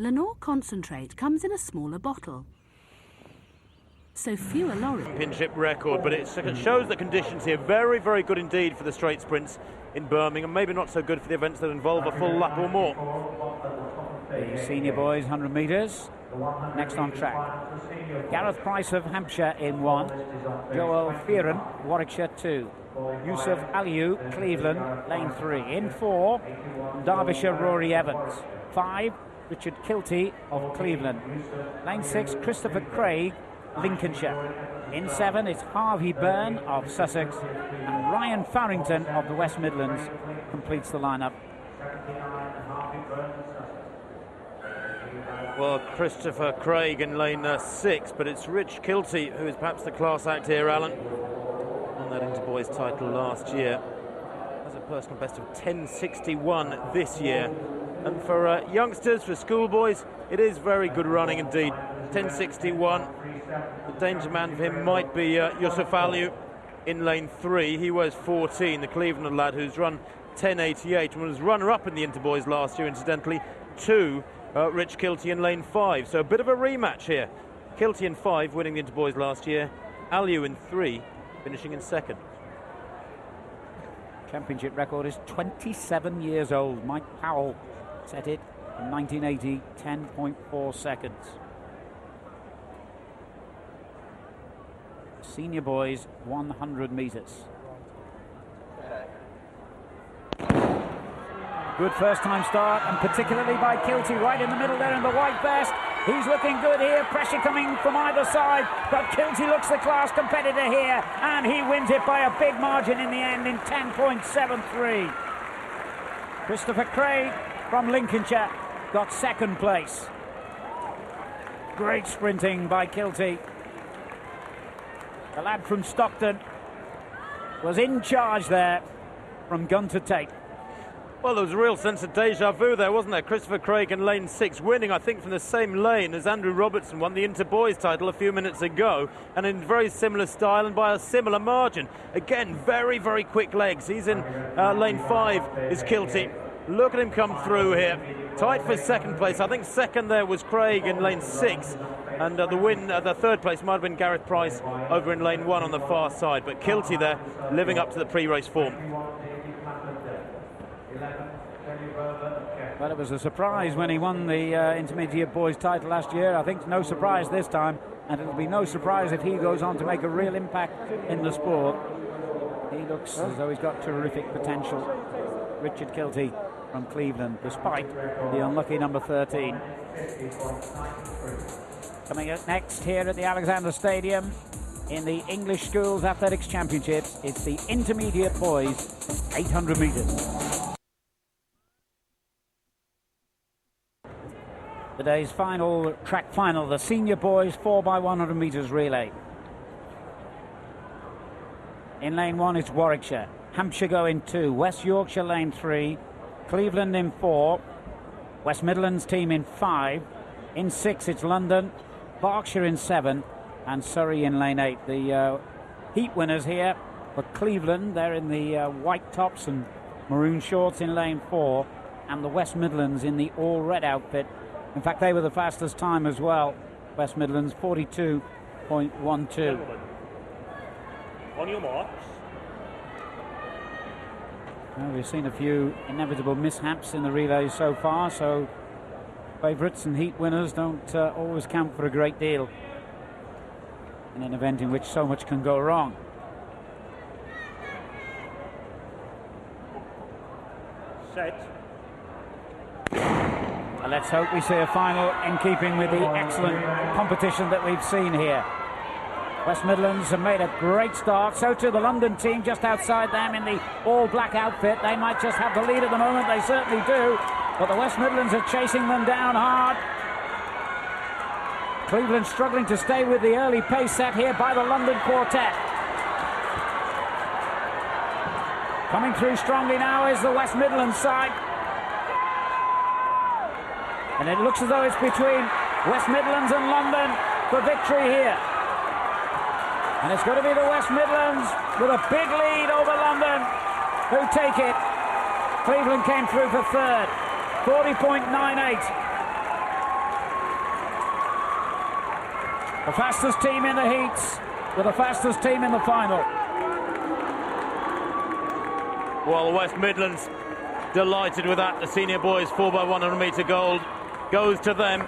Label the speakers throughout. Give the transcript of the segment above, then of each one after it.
Speaker 1: Lenore Concentrate comes in a smaller bottle, so fewer lorries.
Speaker 2: Championship record, but it shows the conditions here very, very good indeed for the straight sprints in Birmingham. Maybe not so good for the events that involve a full lap or more.
Speaker 3: The senior boys 100 metres next on track. Gareth Price of Hampshire in 1, Joel Fearon, Warwickshire 2, Yusuf Aliu, Cleveland, lane 3. In 4, Derbyshire Rory Evans. 5, Richard Kilty of Cleveland. Lane 6, Christopher Craig, Lincolnshire. In 7, it's Harvey Byrne of Sussex, and Ryan Farrington of the West Midlands completes the lineup.
Speaker 2: Well, Christopher Craig in lane 6, but it's Rich Kilty who is perhaps the class act here, Alan. Won that Interboys title last year. Has a personal best of 10.61 this year. And for youngsters, for schoolboys, it is very good running indeed. 10.61. The danger man for him might be Yusuf Aliu in lane 3. He was 14, the Cleveland lad who's run 10.88 and was runner-up in the Interboys last year, incidentally, to Rich Kilty in lane 5. So a bit of a rematch here. Kilty in 5, winning the Interboys last year. Aliu in 3, finishing in 2nd.
Speaker 3: Championship record is 27 years old. Mike Powell set it in 1980, 10.4 seconds. Senior boys 100 metres. Good first time start, and particularly by Kilty right in the middle there in the white vest. He's looking good here, pressure coming from either side, but Kilty looks the class competitor here, and he wins it by a big margin in the end in 10.73. Christopher Craig from Lincolnshire got 2nd place. Great sprinting by Kilty. The lad from Stockton was in charge there from gun to tape.
Speaker 2: Well, there was a real sense of deja vu there, wasn't there? Christopher Craig in lane 6, winning, I think, from the same lane as Andrew Robertson won the Interboys title a few minutes ago, and in very similar style and by a similar margin. Again, very, very quick legs. He's in lane 5 is Kilty. Look at him come through here. Tight for 2nd place. I think 2nd there was Craig in lane 6. And the 3rd place might have been Gareth Price over in lane 1 on the far side. But Kilty there, living up to the pre-race form.
Speaker 3: Well, it was a surprise when he won the Intermediate Boys title last year. I think no surprise this time. And it'll be no surprise if he goes on to make a real impact in the sport. He looks as though he's got terrific potential. Richard Kilty from Cleveland, despite the unlucky number 13. Coming up next here at the Alexander Stadium in the English Schools Athletics Championships, it's the Intermediate Boys 800 metres. Today's final track final, the Senior Boys 4x100 metres relay. In lane 1 it's Warwickshire, Hampshire go in 2, West Yorkshire lane 3, Cleveland in 4, West Midlands team in 5, in 6 it's London, Berkshire in 7, and Surrey in lane 8. The heat winners here for Cleveland, they're in the white tops and maroon shorts in lane 4, and the West Midlands in the all red outfit. In fact, they were the fastest time as well. West Midlands 42.12.
Speaker 2: On your marks.
Speaker 3: Well, we've seen a few inevitable mishaps in the relays so far, so favourites and heat winners don't always count for a great deal in an event in which so much can go wrong.
Speaker 2: Set.
Speaker 3: Well, let's hope we see a final in keeping with the excellent competition that we've seen here. West Midlands have made a great start, so too the London team just outside them in the all-black outfit. They might just have the lead at the moment, they certainly do, but the West Midlands are chasing them down hard. Cleveland struggling to stay with the early pace set here by the London quartet. Coming through strongly now is the West Midlands side. And it looks as though it's between West Midlands and London for victory here. And it's going to be the West Midlands with a big lead over London who take it. Cleveland came through for 3rd, 40.98. The fastest team in the heats with the fastest team in the final.
Speaker 2: Well, the West Midlands delighted with that. The senior boys 4x100 metre gold goes to them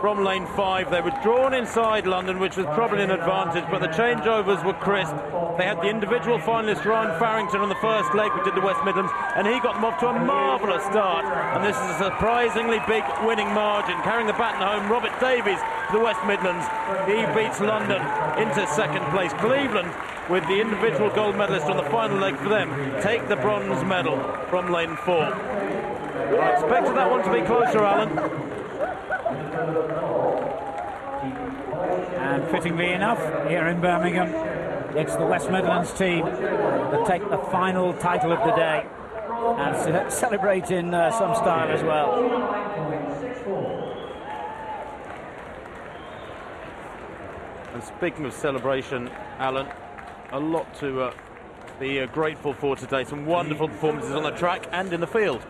Speaker 2: from lane 5. They were drawn inside London, which was probably an advantage, but the changeovers were crisp. They had the individual finalist Ryan Farrington on the first leg, who did the West Midlands, and he got them off to a marvellous start. And this is a surprisingly big winning margin. Carrying the baton home, Robert Davies for the West Midlands. He beats London into second place. Cleveland, with the individual gold medalist on the final leg for them, take the bronze medal from lane 4. I expected that one to be closer, Alan.
Speaker 3: And fittingly enough, here in Birmingham, it's the West Midlands team that take the final title of the day and celebrate in some style as well.
Speaker 2: And speaking of celebration, Alan, a lot to be grateful for today. Some wonderful performances on the track and in the field.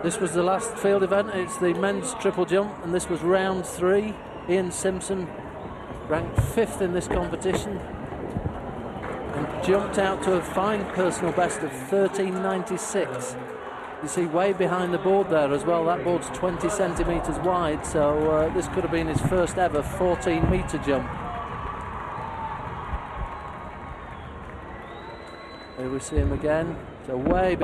Speaker 4: This was the last field event. It's the men's triple jump, and this was round 3. Ian Simpson ranked 5th in this competition and jumped out to a fine personal best of 13.96. You see way behind the board there as well. That board's 20 centimetres wide, so this could have been his first ever 14-metre jump. Here we see him again. So way